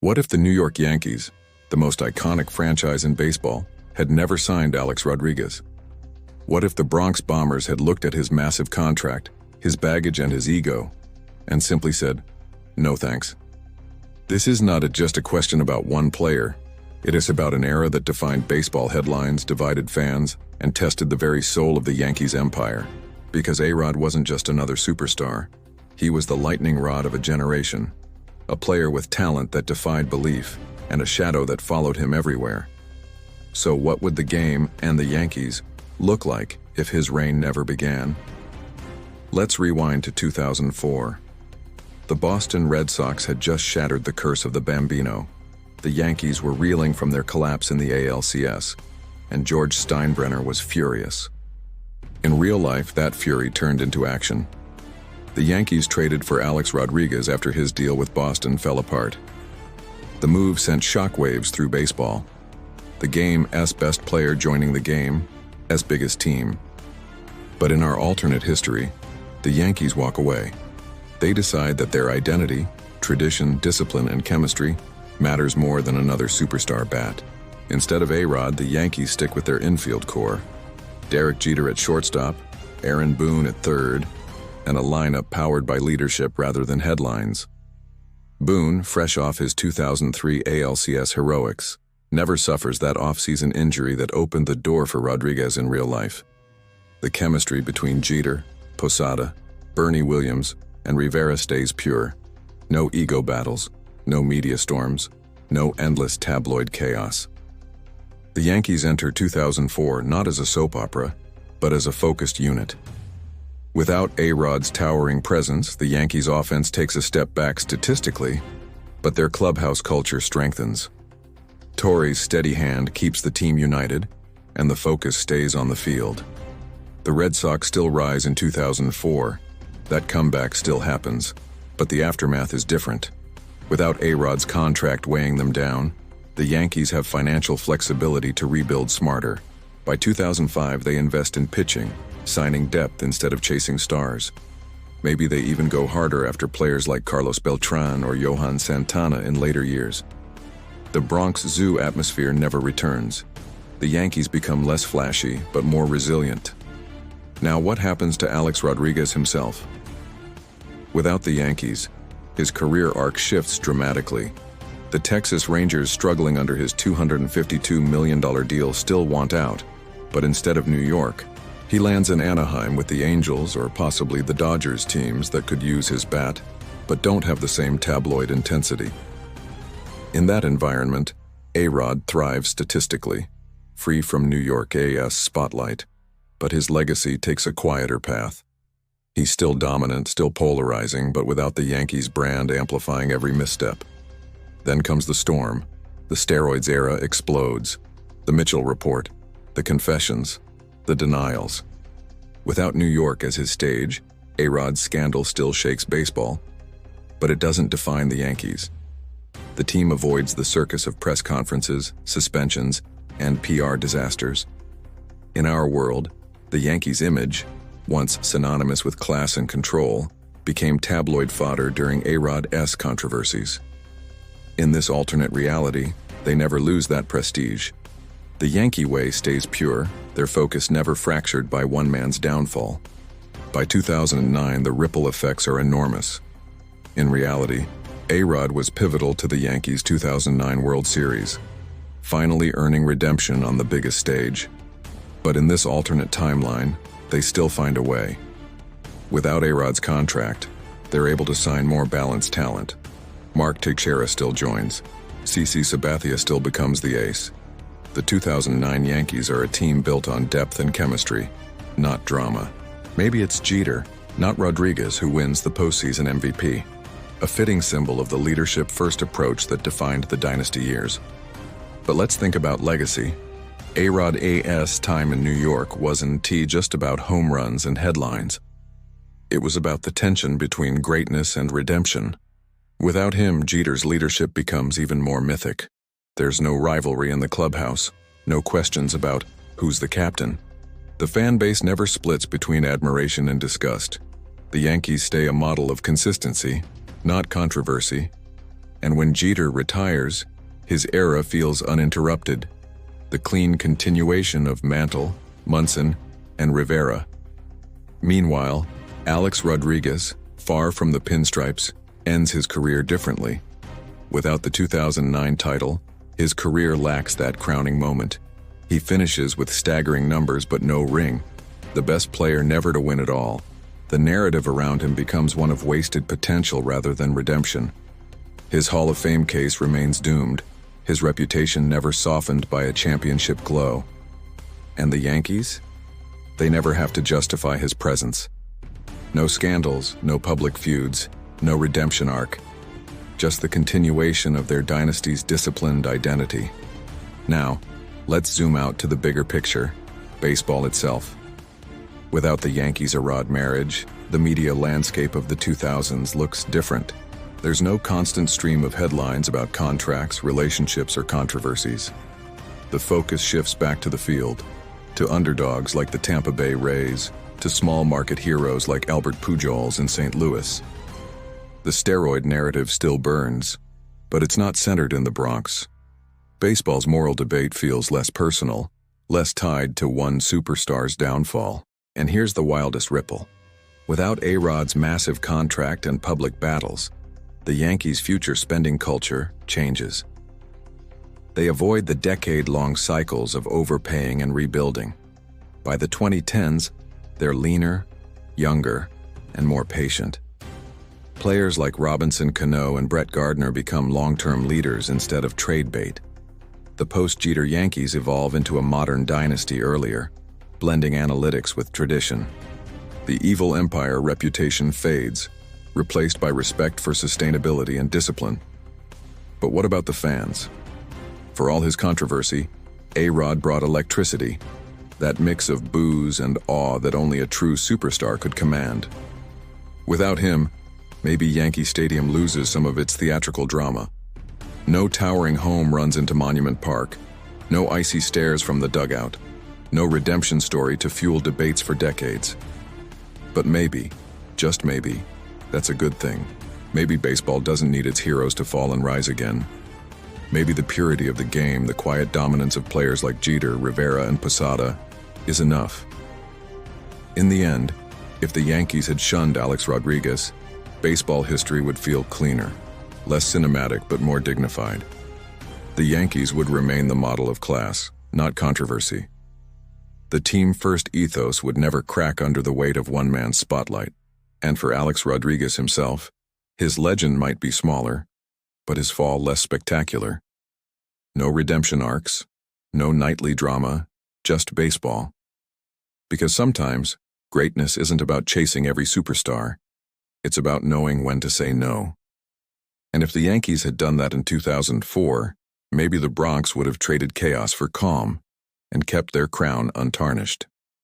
What if the New York Yankees, the most iconic franchise in baseball, had never signed Alex Rodriguez? What if the Bronx Bombers had looked at his massive contract, his baggage and his ego, and simply said, "No thanks"? This is not just a question about one player. It is about an era that defined baseball headlines, divided fans, and tested the very soul of the Yankees empire. Because ARod wasn't just another superstar. He was the lightning rod of a generation. A player with talent that defied belief, and a shadow that followed him everywhere. So what would the game and the Yankees look like if his reign never began? Let's rewind to 2004. The Boston Red Sox had just shattered the curse of the Bambino. The Yankees were reeling from their collapse in the ALCS, and George Steinbrenner was furious. In real life, that fury turned into action. The Yankees traded for Alex Rodriguez after his deal with Boston fell apart. The move sent shockwaves through baseball. The game's best player joining the game's biggest team. But in our alternate history, the Yankees walk away. They decide that their identity, tradition, discipline, and chemistry matters more than another superstar bat. Instead of ARod, the Yankees stick with their infield core. Derek Jeter at shortstop, Aaron Boone at third, and a lineup powered by leadership rather than headlines. Boone, fresh off his 2003 ALCS heroics, never suffers that off-season injury that opened the door for Rodriguez in real life. The chemistry between Jeter, Posada, Bernie Williams, and Rivera stays pure. No ego battles, no media storms, no endless tabloid chaos. The Yankees enter 2004 not as a soap opera, but as a focused unit. Without ARod's towering presence, the Yankees' offense takes a step back statistically, but their clubhouse culture strengthens. Torre's steady hand keeps the team united, and the focus stays on the field. The Red Sox still rise in 2004. That comeback still happens, but the aftermath is different. Without ARod's contract weighing them down, the Yankees have financial flexibility to rebuild smarter. By 2005, they invest in pitching, signing depth instead of chasing stars. Maybe they even go harder after players like Carlos Beltran or Johan Santana in later years. The Bronx Zoo atmosphere never returns. The Yankees become less flashy, but more resilient. Now what happens to Alex Rodriguez himself? Without the Yankees, his career arc shifts dramatically. The Texas Rangers, struggling under his $252 million deal, still want out, but instead of New York, he lands in Anaheim with the Angels or possibly the Dodgers, teams that could use his bat, but don't have the same tabloid intensity. In that environment, ARod thrives statistically, free from New York's spotlight, but his legacy takes a quieter path. He's still dominant, still polarizing, but without the Yankees brand amplifying every misstep. Then comes the storm. The steroids era explodes. The Mitchell report, the confessions, the denials. Without New York as his stage, ARod's scandal still shakes baseball, but it doesn't define the Yankees. The team avoids the circus of press conferences, suspensions, and PR disasters. In our world, the Yankees' image, once synonymous with class and control, became tabloid fodder during ARod's controversies. In this alternate reality, they never lose that prestige. The Yankee way stays pure, their focus never fractured by one man's downfall. By 2009, the ripple effects are enormous. In reality, ARod was pivotal to the Yankees' 2009 World Series, finally earning redemption on the biggest stage. But in this alternate timeline, they still find a way. Without ARod's contract, they're able to sign more balanced talent. Mark Teixeira still joins. CC Sabathia still becomes the ace. The 2009 Yankees are a team built on depth and chemistry, not drama. Maybe it's Jeter, not Rodriguez, who wins the postseason MVP. A fitting symbol of the leadership-first approach that defined the dynasty years. But let's think about legacy. ARod's time in New York wasn't just about home runs and headlines. It was about the tension between greatness and redemption. Without him, Jeter's leadership becomes even more mythic. There's no rivalry in the clubhouse, no questions about who's the captain. The fan base never splits between admiration and disgust. The Yankees stay a model of consistency, not controversy. And when Jeter retires, his era feels uninterrupted, the clean continuation of Mantle, Munson, and Rivera. Meanwhile, Alex Rodriguez, far from the pinstripes, ends his career differently. Without the 2009 title, his career lacks that crowning moment. He finishes with staggering numbers but no ring, the best player never to win it all. The narrative around him becomes one of wasted potential rather than redemption. His Hall of Fame case remains doomed, his reputation never softened by a championship glow. And the Yankees? They never have to justify his presence. No scandals, no public feuds, no redemption arc. Just the continuation of their dynasty's disciplined identity. Now, let's zoom out to the bigger picture, baseball itself. Without the Yankees-ARod marriage, the media landscape of the 2000s looks different. There's no constant stream of headlines about contracts, relationships, or controversies. The focus shifts back to the field, to underdogs like the Tampa Bay Rays, to small market heroes like Albert Pujols in St. Louis. The steroid narrative still burns, but it's not centered in the Bronx. Baseball's moral debate feels less personal, less tied to one superstar's downfall. And here's the wildest ripple. Without ARod's massive contract and public battles, the Yankees' future spending culture changes. They avoid the decade-long cycles of overpaying and rebuilding. By the 2010s, they're leaner, younger, and more patient. Players like Robinson Cano and Brett Gardner become long-term leaders instead of trade bait. The post-Jeter Yankees evolve into a modern dynasty earlier, blending analytics with tradition. The evil empire reputation fades, replaced by respect for sustainability and discipline. But what about the fans? For all his controversy, ARod brought electricity, that mix of booze and awe that only a true superstar could command. Without him, maybe Yankee Stadium loses some of its theatrical drama. No towering home runs into Monument Park, no icy stares from the dugout, no redemption story to fuel debates for decades. But maybe, just maybe, that's a good thing. Maybe baseball doesn't need its heroes to fall and rise again. Maybe the purity of the game, the quiet dominance of players like Jeter, Rivera, and Posada is enough. In the end, if the Yankees had shunned Alex Rodriguez, baseball history would feel cleaner, less cinematic but more dignified. The Yankees would remain the model of class, not controversy. The team-first ethos would never crack under the weight of one man's spotlight. And for Alex Rodriguez himself, his legend might be smaller, but his fall less spectacular. No redemption arcs, no nightly drama, just baseball. Because sometimes, greatness isn't about chasing every superstar. It's about knowing when to say no. And if the Yankees had done that in 2004, maybe the Bronx would have traded chaos for calm and kept their crown untarnished.